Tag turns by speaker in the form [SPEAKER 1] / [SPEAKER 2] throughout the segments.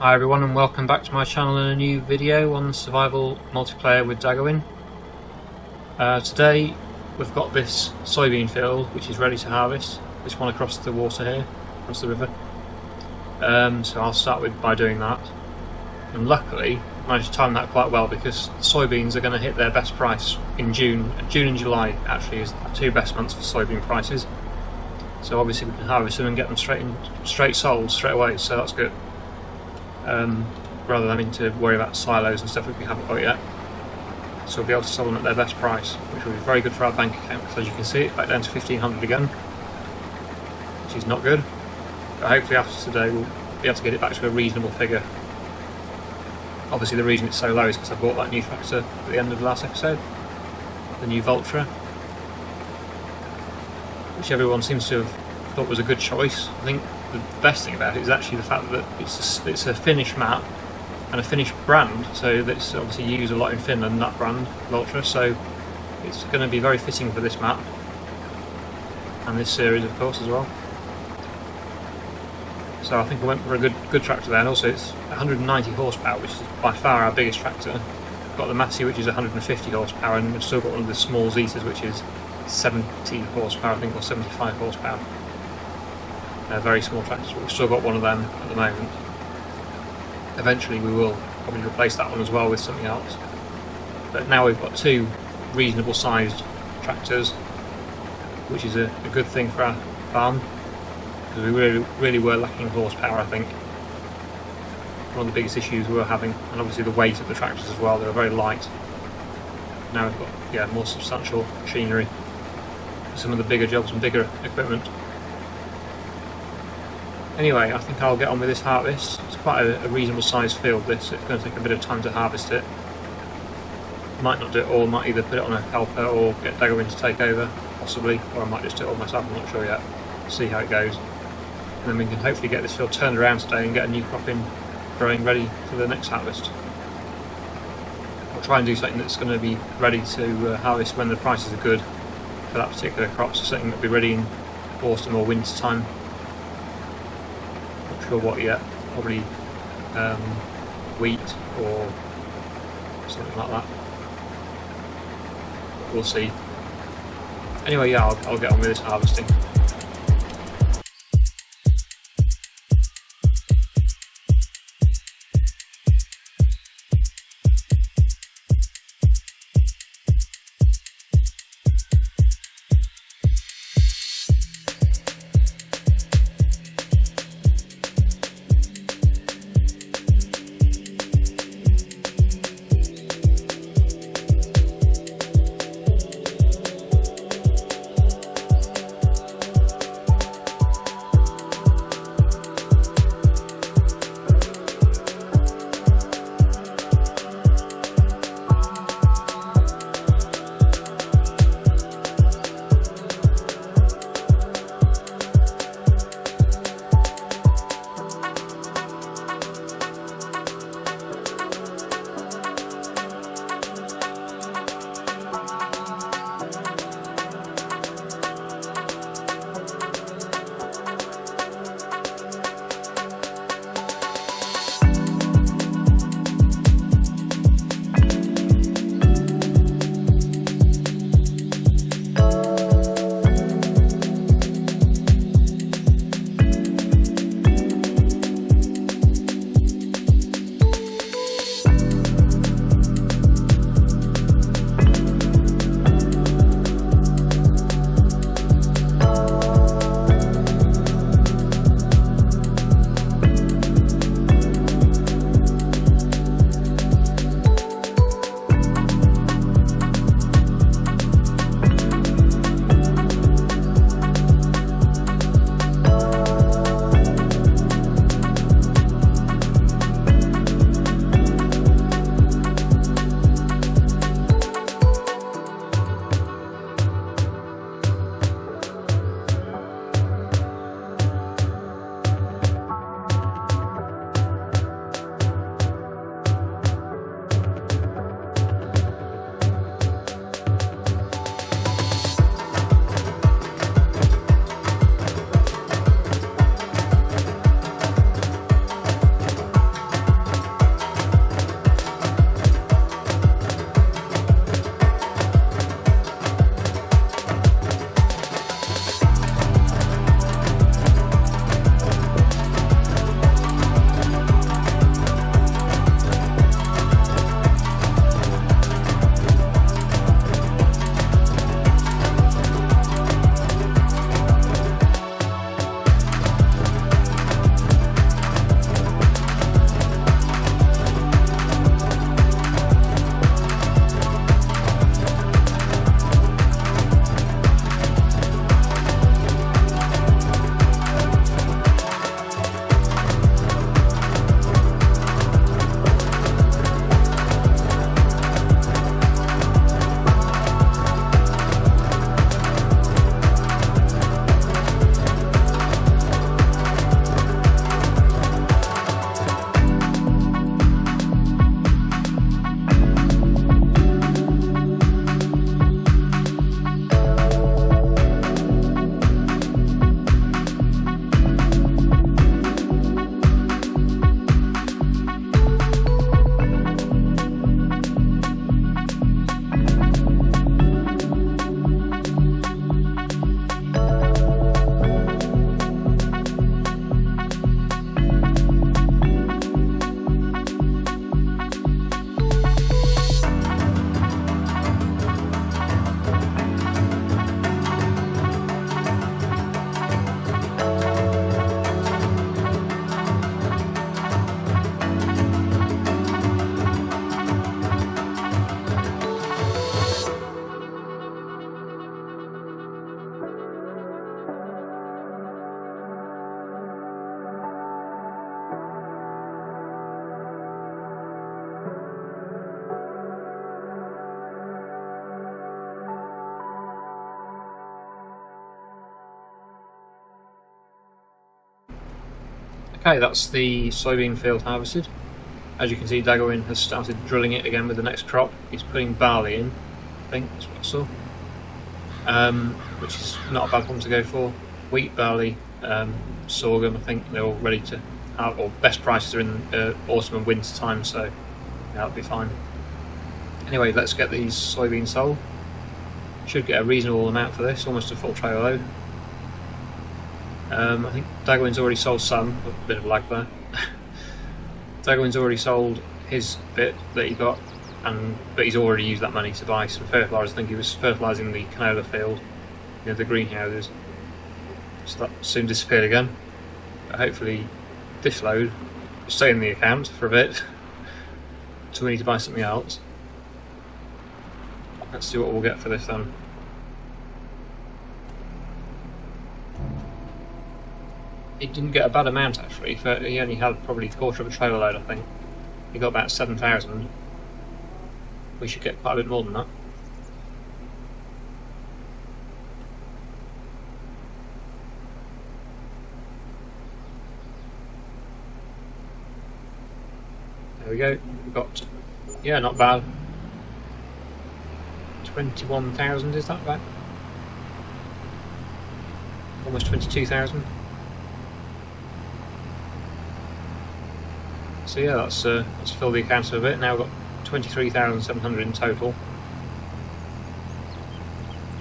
[SPEAKER 1] Hi everyone and welcome back to my channel and a new video on survival multiplayer with Daggerwin. Today we've got this soybean field which is ready to harvest, this one across the water here, across the river. So I'll start by doing that, and luckily I managed to time that quite well because the soybeans are going to hit their best price in June. June and July actually is the two best months for soybean prices, so obviously we can harvest them and get them straight sold straight away, so that's good. Rather than having to worry about silos and stuff which we haven't got yet. So we'll be able to sell them at their best price, which will be very good for our bank account, because as you can see it's back down to 1500 again, which is not good. But hopefully after today we'll be able to get it back to a reasonable figure. Obviously the reason it's so low is because I bought that new tractor at the end of the last episode, the new Vultra, which everyone seems to have thought was a good choice. I think the best thing about it is actually the fact that it's a Finnish map and a Finnish brand, so that's obviously used a lot in Finland, that brand, Vultra, so it's going to be very fitting for this map and this series of course as well. So I think I went for a good tractor there, and also it's 190 horsepower, which is by far our biggest tractor. We've got the Mansa, which is 150 horsepower, and we've still got one of the small Zetas which is 70 horsepower I think, or 75 horsepower. Very small tractors, but we've still got one of them at the moment. Eventually we will probably replace that one as well with something else. But now we've got two reasonable sized tractors, which is a good thing for our farm, because we really were lacking horsepower, I think. One of the biggest issues we were having, and obviously the weight of the tractors as well, they were very light. Now we've got more substantial machinery for some of the bigger jobs and bigger equipment. Anyway, I think I'll get on with this harvest. It's quite a reasonable sized field this, so it's going to take a bit of time to harvest it. Might not do it all, might either put it on a helper or get Daggerwin to take over, possibly, or I might just do it all myself, I'm not sure yet. See how it goes. And then we can hopefully get this field turned around today and get a new crop in growing ready for the next harvest. I'll try and do something that's going to be ready to harvest when the prices are good for that particular crop, so something that will be ready in autumn or winter time. Sure what yet, probably wheat or something like that, we'll see. Anyway, yeah, I'll get on with this harvesting. Okay, that's the soybean field harvested. As you can see, Daggerwin has started drilling it again with the next crop. He's putting barley in, I think that's what I saw, which is not a bad one to go for. Wheat, barley, sorghum, I think they're all ready to have, or best prices are in autumn and winter time, so yeah, that'll be fine. Anyway, let's get these soybeans sold. Should get a reasonable amount for this, almost a full trailer load. I think Daggerwin's already sold some, a bit of lag there. Daggerwin's already sold his bit that he got, but he's already used that money to buy some fertilisers. I think he was fertilising the canola field, the greenhouses. So that soon disappeared again. But hopefully this load will stay in the account for a bit until we need to buy something else. Let's see what we'll get for this then. He didn't get a bad amount actually, he only had probably a quarter of a trailer load I think. He got about 7,000. We should get quite a bit more than that. There we go, we've got, yeah, not bad. 21,000 is that about? Almost 22,000. So yeah, that's filled the account a bit. Now we've got 23,700 in total.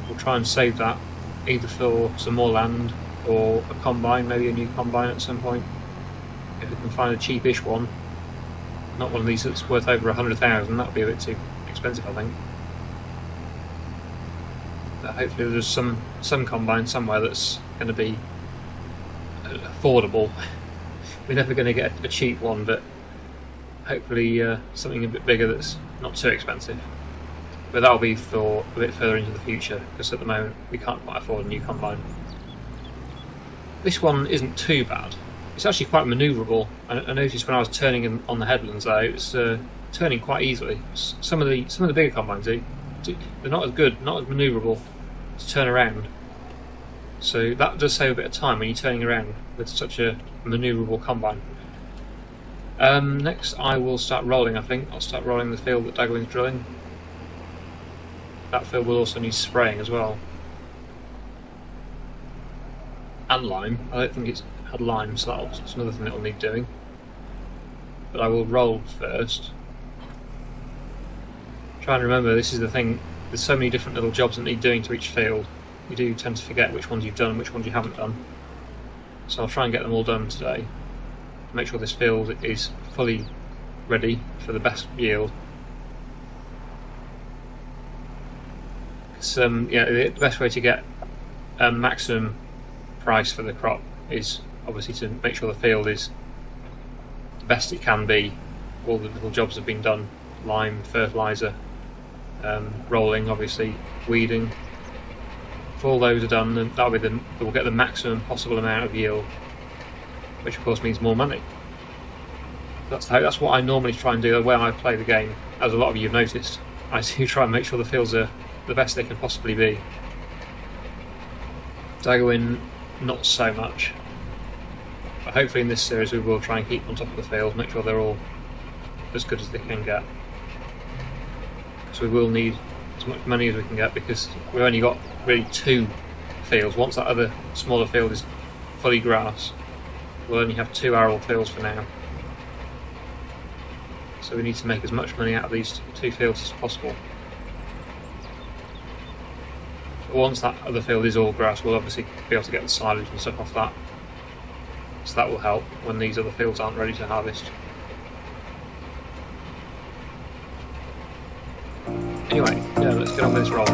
[SPEAKER 1] We'll try and save that either for some more land or a combine, maybe a new combine at some point. If we can find a cheapish one, not one of these that's worth over 100,000, that would be a bit too expensive I think. But hopefully there's some combine somewhere that's going to be affordable. We're never going to get a cheap one, but hopefully something a bit bigger that's not too expensive. But that'll be for a bit further into the future, because at the moment we can't quite afford a new combine. This one isn't too bad. It's actually quite manoeuvrable. I noticed when I was turning on the headlands though, it was turning quite easily. Some of the bigger combines they're not as good, not as manoeuvrable to turn around. So that does save a bit of time when you're turning around with such a manoeuvrable combine. Next I will start rolling, I think. I'll start rolling the field that Daggerwin's drilling. That field will also need spraying as well. And lime. I don't think it's had lime, so that's another thing that will need doing. But I will roll first. Try and remember, this is the thing, there's so many different little jobs that need doing to each field. You do tend to forget which ones you've done and which ones you haven't done. So I'll try and get them all done today. Make sure this field is fully ready for the best yield. Because yeah, the best way to get a maximum price for the crop is obviously to make sure the field is the best it can be. All the little jobs have been done: lime, fertiliser, rolling, obviously, weeding. If all those are done, then we'll get the maximum possible amount of yield, which of course means more money. That's what I normally try and do when I play the game. As a lot of you have noticed, I do try and make sure the fields are the best they can possibly be. Daggerwin, not so much. But hopefully in this series we will try and keep on top of the field, make sure they're all as good as they can get. So we will need as much money as we can get, because we've only got really 2 fields. Once that other smaller field is fully grass, we'll only have 2 arable fields for now. So we need to make as much money out of these 2 fields as possible. But once that other field is all grass, we'll obviously be able to get the silage and stuff off that. So that will help when these other fields aren't ready to harvest. Anyway, yeah, let's get on with this roll.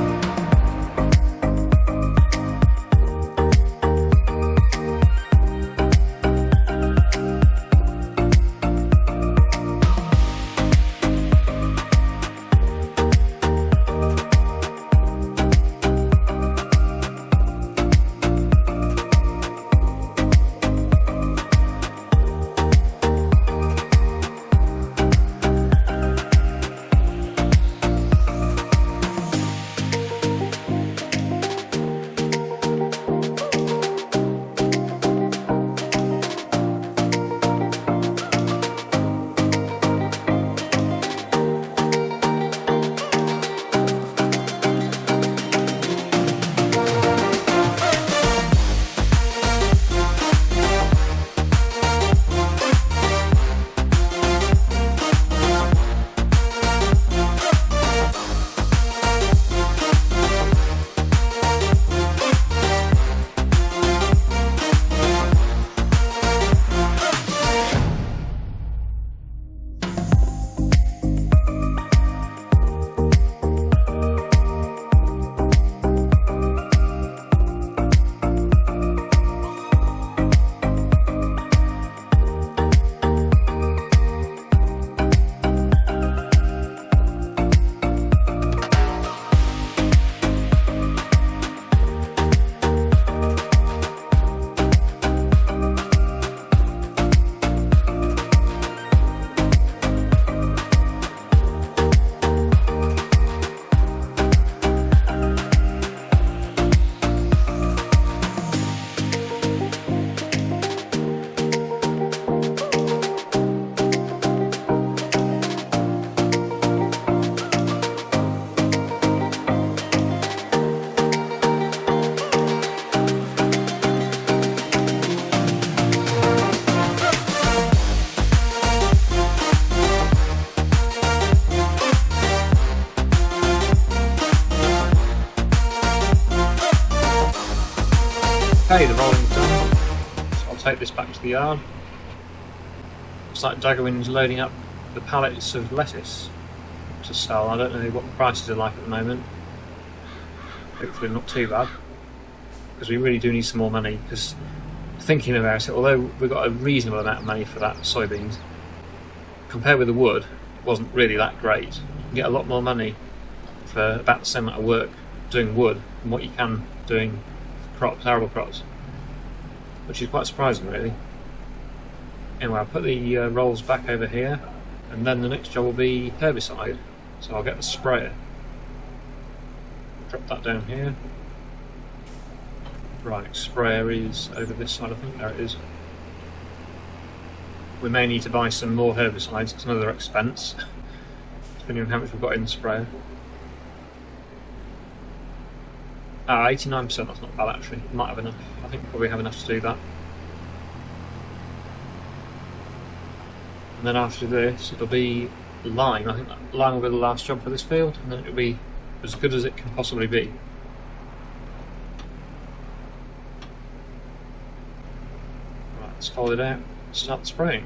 [SPEAKER 1] take this back to the yard. Looks like Daggerwin's loading up the pallets of lettuce to sell. I don't know what the prices are like at the moment. Hopefully not too bad, because we really do need some more money. Because thinking about it, although we've got a reasonable amount of money for that soybeans, compared with the wood, it wasn't really that great. You can get a lot more money for about the same amount of work doing wood than what you can doing crops, arable crops, which is quite surprising really. Anyway, I'll put the rolls back over here, and then the next job will be herbicide, so I'll get the sprayer. Drop that down here. Right, sprayer is over this side, I think. There it is. We may need to buy some more herbicides, it's another expense, depending on how much we've got in the sprayer. 89%, that's not bad actually. Might have enough. I think probably have enough to do that. And then after this, it'll be lime. I think lime will be the last job for this field, and then it'll be as good as it can possibly be. Right, let's fold it out, start spraying.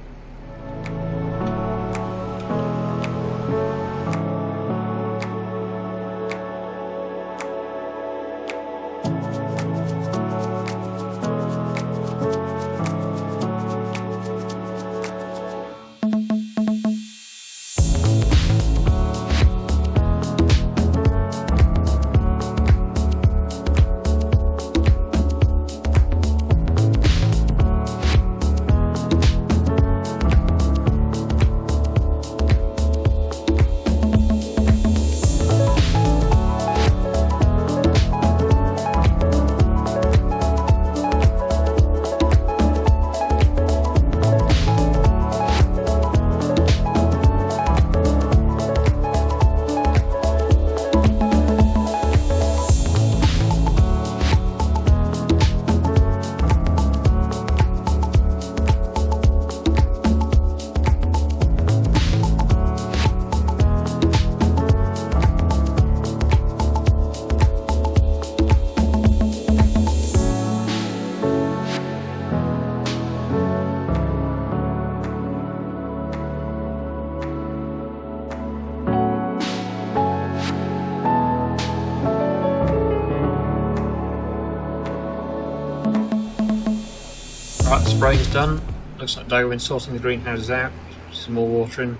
[SPEAKER 1] Right, the spraying's done. Looks like Daggerwin's sorting the greenhouses out. Some more watering.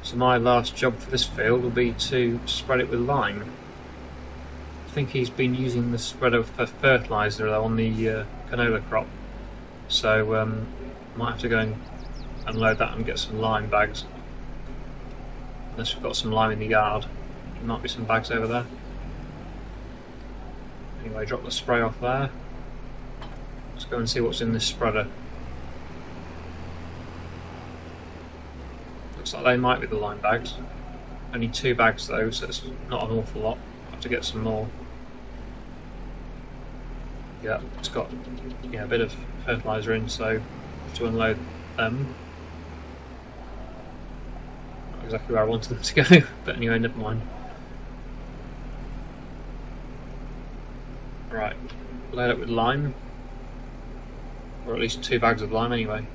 [SPEAKER 1] So my last job for this field will be to spread it with lime. I think he's been using the spreader for fertiliser on the canola crop. So might have to go and unload that and get some lime bags. Unless we've got some lime in the yard. There might be some bags over there. Anyway, drop the spray off there. Let's go and see what's in this spreader. Looks like they might be the lime bags. Only 2 bags though, so it's not an awful lot. I'll have to get some more. Yeah, it's got a bit of fertiliser in, so I have to unload them. Not exactly where I wanted them to go, but anyway, never mind. Right, load up with lime. Or at least 2 bags of lime anyway.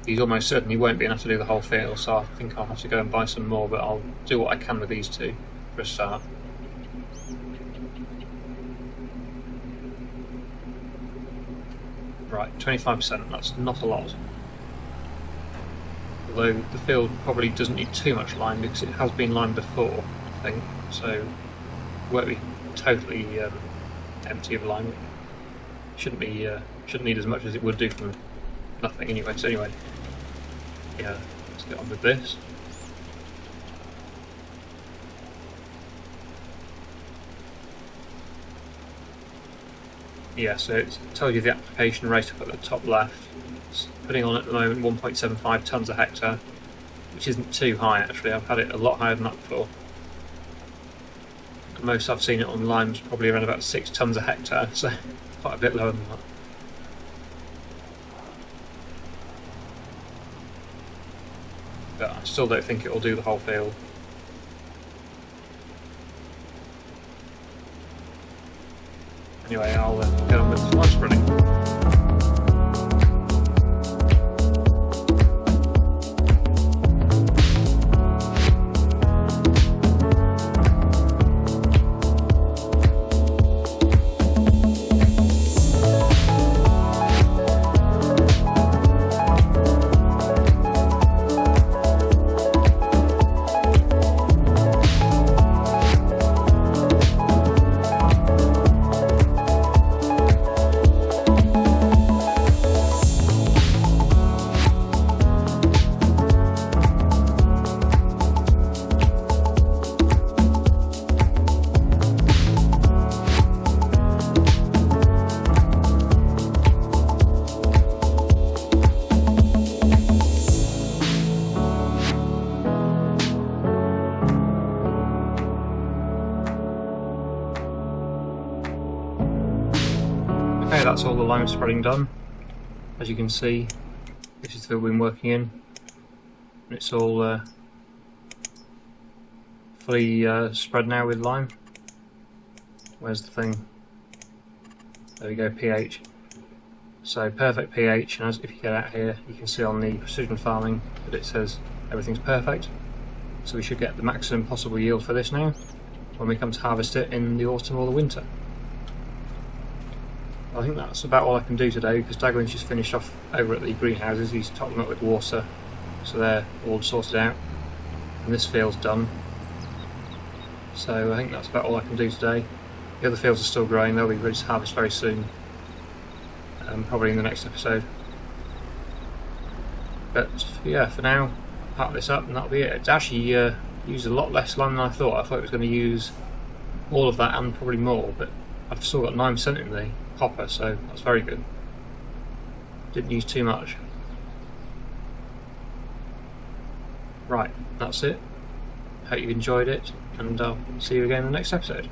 [SPEAKER 1] These almost certainly won't be enough to do the whole field, so I think I'll have to go and buy some more, but I'll do what I can with these 2 for a start. Right, 25%, that's not a lot. Although the field probably doesn't need too much lime because it has been limed before, I think, so it won't be totally empty of lime. Shouldn't need as much as it would do from nothing anyway. So anyway, yeah, let's get on with this. Yeah, so it tells you the application rate up at the top left. It's putting on at the moment 1.75 tonnes a hectare, which isn't too high actually. I've had it a lot higher than that before. The most I've seen it on lime is probably around about 6 tonnes a hectare, so quite a bit lower than that. But I still don't think it will do the whole field. Anyway, I'll get on with lime spreading. Okay, that's all the lime spreading done. As you can see, this is the field we've been working in. And it's all fully spread now with lime. Where's the thing? There we go, pH. So perfect pH, and if you get out here, you can see on the precision farming that it says everything's perfect. So we should get the maximum possible yield for this now, when we come to harvest it in the autumn or the winter. I think that's about all I can do today, because Daggerwin's just finished off over at the greenhouses. He's topped them up with water, so they're all sorted out, and this field's done. So I think that's about all I can do today. The other fields are still growing, they'll be ready to harvest very soon, probably in the next episode. But yeah, for now, pack this up and that'll be it. It's actually used a lot less lime than I thought. I thought it was going to use all of that and probably more, but I've still got 9% in the hopper, so that's very good. Didn't use too much. Right, that's it. Hope you enjoyed it, and I'll see you again in the next episode.